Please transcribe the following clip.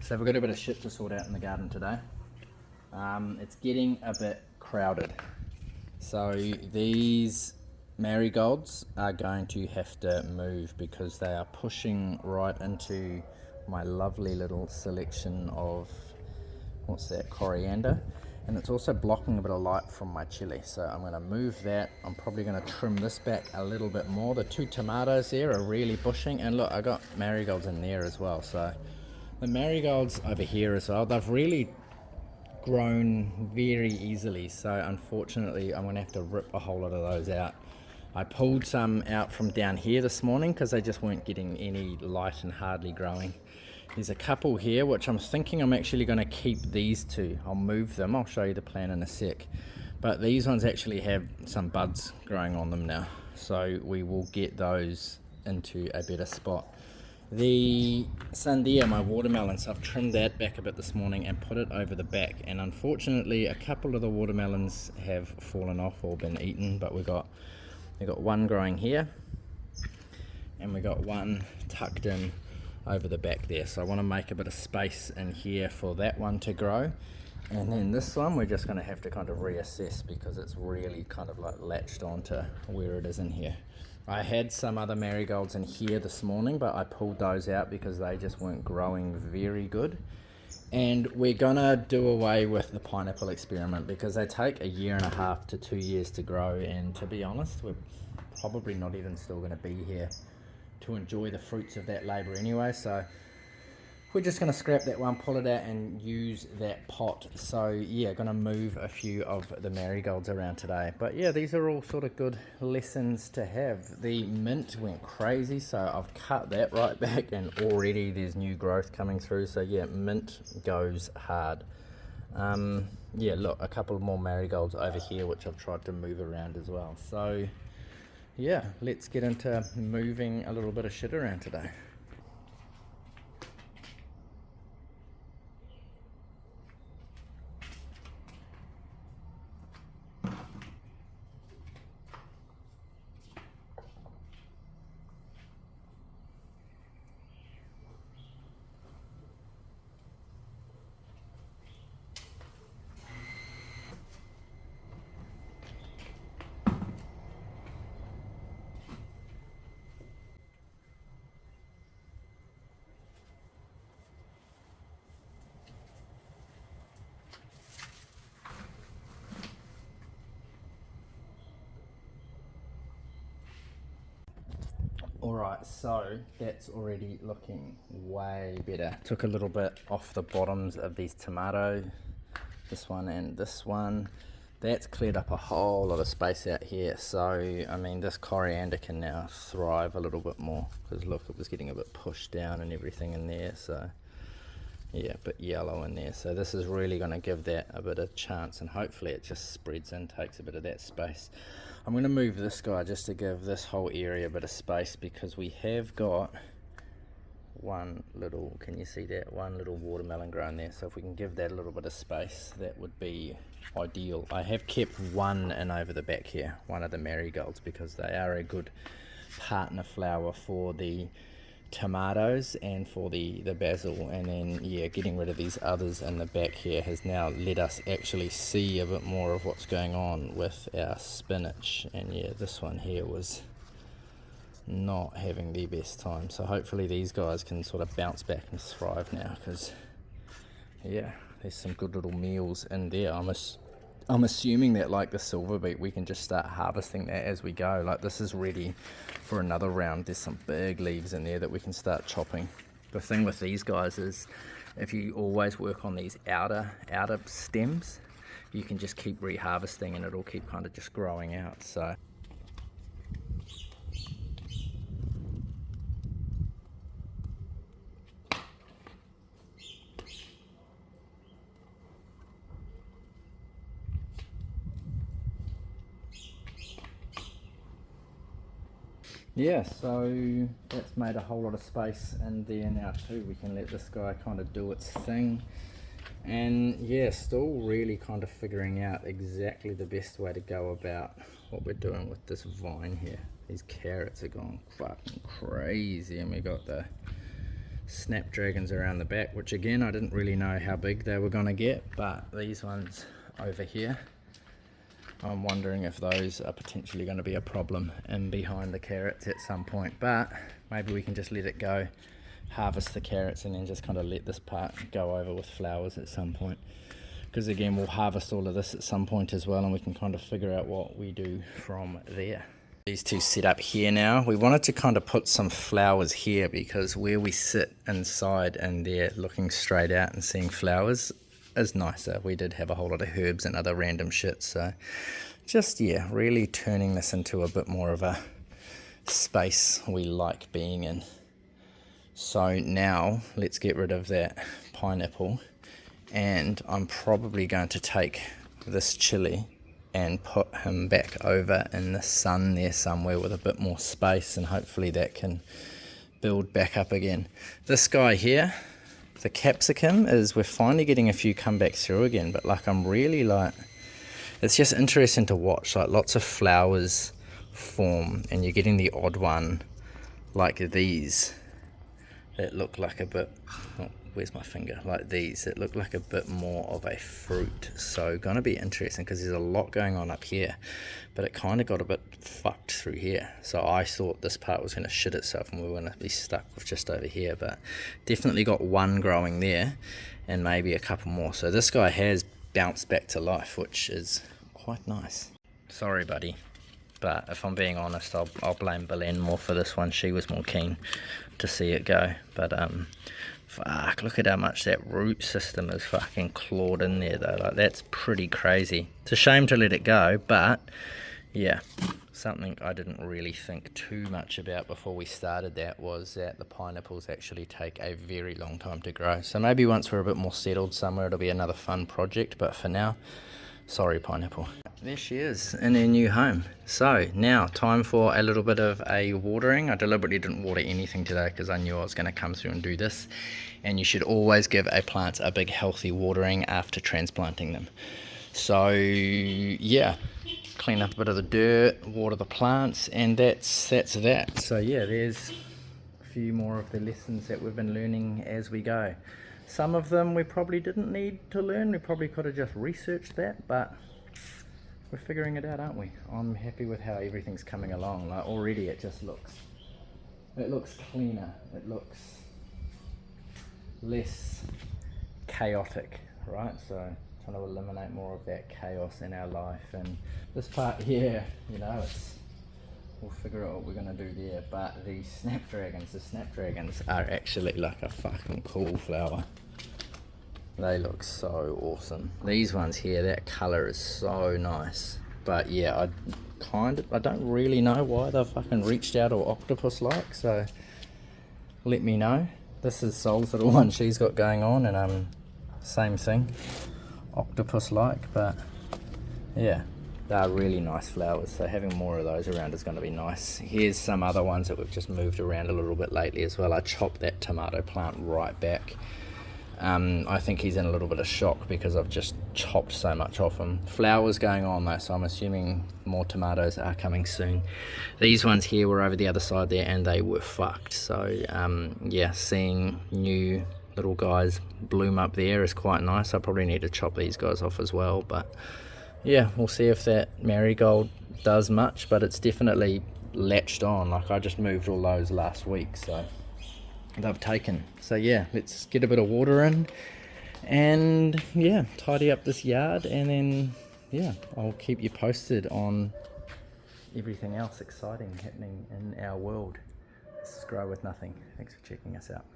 So we've got a bit of shit to sort out in the garden today. It's getting a bit crowded. So these marigolds are going to have to move because they are pushing right into my lovely little selection of, what's that, coriander. And it's also blocking a bit of light from my chili. So I'm going to move that. I'm probably going to trim this back a little bit more. The two tomatoes there are really bushing. And look, I got marigolds in there as well. So the marigolds over here as well, they've really grown very easily. So unfortunately, I'm going to have to rip a whole lot of those out. I pulled some out from down here this morning because they just weren't getting any light and hardly growing. There's a couple here which I'm thinking I'm actually going to keep these two. I'll move them. I'll show you the plan in a sec. But these ones actually have some buds growing on them now. So we will get those into a better spot. The sandia, my watermelons, I've trimmed that back a bit this morning and put it over the back. And unfortunately, a couple of the watermelons have fallen off or been eaten. But we got one growing here. And we got one tucked in over the back there, so I want to make a bit of space in here for that one to grow. And then this one we're just going to have to kind of reassess because it's really kind of like latched onto where it is in here. I had some other marigolds in here this morning, but I pulled those out because they just weren't growing very good. And we're gonna do away with the pineapple experiment because they take 1.5 to 2 years to grow, and to be honest, we're probably not even still going to be here to enjoy the fruits of that labor anyway. So we're just going to scrap that one, pull it out and use that pot. So yeah, going to move a few of the marigolds around today. But yeah, these are all sort of good lessons to have. The mint went crazy, so I've cut that right back and already there's new growth coming through. So yeah, mint goes hard. Yeah, look, a couple more marigolds over here which I've tried to move around as well. So yeah, let's get into moving a little bit of shit around today. Alright, so that's already looking way better. Took a little bit off the bottoms of these tomatoes, this one and this one. That's cleared up a whole lot of space out here. So, I mean, this coriander can now thrive a little bit more. Because look, it was getting a bit pushed down and everything in there. So, yeah, a bit yellow in there. So this is really going to give that a bit of chance. And hopefully it just spreads in, takes a bit of that space. I'm going to move this guy just to give this whole area a bit of space because we have got one little, can you see that? One little watermelon growing there. So if we can give that a little bit of space, that would be ideal. I have kept one in over the back here, one of the marigolds, because they are a good partner flower for the tomatoes and for the basil. And then yeah, getting rid of these others in the back here has now let us actually see a bit more of what's going on with our spinach. And yeah, this one here was not having the best time, so hopefully these guys can sort of bounce back and thrive now, because yeah, there's some good little meals in there. I'm assuming that, like the silverbeet, we can just start harvesting that as we go. Like, this is ready for another round. There's some big leaves in there that we can start chopping. The thing with these guys is if you always work on these outer stems, you can just keep reharvesting and it'll keep kind of just growing out. So yeah, so that's made a whole lot of space in there now too. We can let this guy kind of do its thing. And yeah, still really kind of figuring out exactly the best way to go about what we're doing with this vine here. These carrots are going fucking crazy, and we got the snapdragons around the back, which again I didn't really know how big they were going to get, but these ones over here, I'm wondering if those are potentially going to be a problem in behind the carrots at some point. But maybe we can just let it go, harvest the carrots, and then just kind of let this part go over with flowers at some point, because again we'll harvest all of this at some point as well, and we can kind of figure out what we do from there. These two set up here now. We wanted to kind of put some flowers here, because where we sit inside and there looking straight out and seeing flowers is nicer. We did have a whole lot of herbs and other random shit, so just, yeah, really turning this into a bit more of a space we like being in. So now let's get rid of that pineapple, and I'm probably going to take this chili and put him back over in the sun there somewhere with a bit more space, and hopefully that can build back up again. This guy here, the capsicum, is we're finally getting a few come back through again, but like I'm really like, it's just interesting to watch, like lots of flowers form and you're getting the odd one like these that look like a bit, oh, where's my finger, like these that look like a bit more of a fruit. So gonna be interesting, because there's a lot going on up here, but it kind of got a bit fucked through here. So I thought this part was going to shit itself and we were going to be stuck with just over here, but definitely got one growing there and maybe a couple more. So this guy has bounced back to life, which is quite nice. Sorry buddy, but if I'm being honest, I'll blame Belen more for this one. She was more keen to see it go, but fuck, look at how much that root system is fucking clawed in there though. Like, that's pretty crazy. It's a shame to let it go, but yeah, something I didn't really think too much about before we started that was that the pineapples actually take a very long time to grow. So maybe once we're a bit more settled somewhere, it'll be another fun project, but for now, sorry pineapple. There she is in her new home. So now time for a little bit of a watering. I deliberately didn't water anything today because I knew I was going to come through and do this, and you should always give a plant a big healthy watering after transplanting them. So yeah, clean up a bit of the dirt, water the plants, and that's that. So yeah, there's a few more of the lessons that we've been learning as we go. Some of them we probably didn't need to learn, we probably could have just researched that, but we're figuring it out, aren't we? I'm happy with how everything's coming along. Like already it just looks cleaner, it looks less chaotic, right? So trying to eliminate more of that chaos in our life, and this part here, you know, we'll figure out what we're going to do there. But the snapdragons are actually like a fucking cool flower. They look so awesome. These ones here, that colour is so nice. But yeah, I don't really know why they've fucking reached out or octopus-like, so let me know. This is Sol's little one she's got going on, and same thing, octopus-like, but yeah, they're really nice flowers, so having more of those around is going to be nice. Here's some other ones that we've just moved around a little bit lately as well. I chopped that tomato plant right back. I think he's in a little bit of shock because I've just chopped so much off him. Flowers going on though, so I'm assuming more tomatoes are coming soon. These ones here were over the other side there and they were fucked. So yeah, seeing new little guys bloom up there is quite nice. I probably need to chop these guys off as well, but yeah, we'll see if that marigold does much, but it's definitely latched on. Like I just moved all those last week, so they've taken. So yeah, let's get a bit of water in and yeah, tidy up this yard, and then yeah, I'll keep you posted on everything else exciting happening in our world. This is Grow With Nothing. Thanks for checking us out.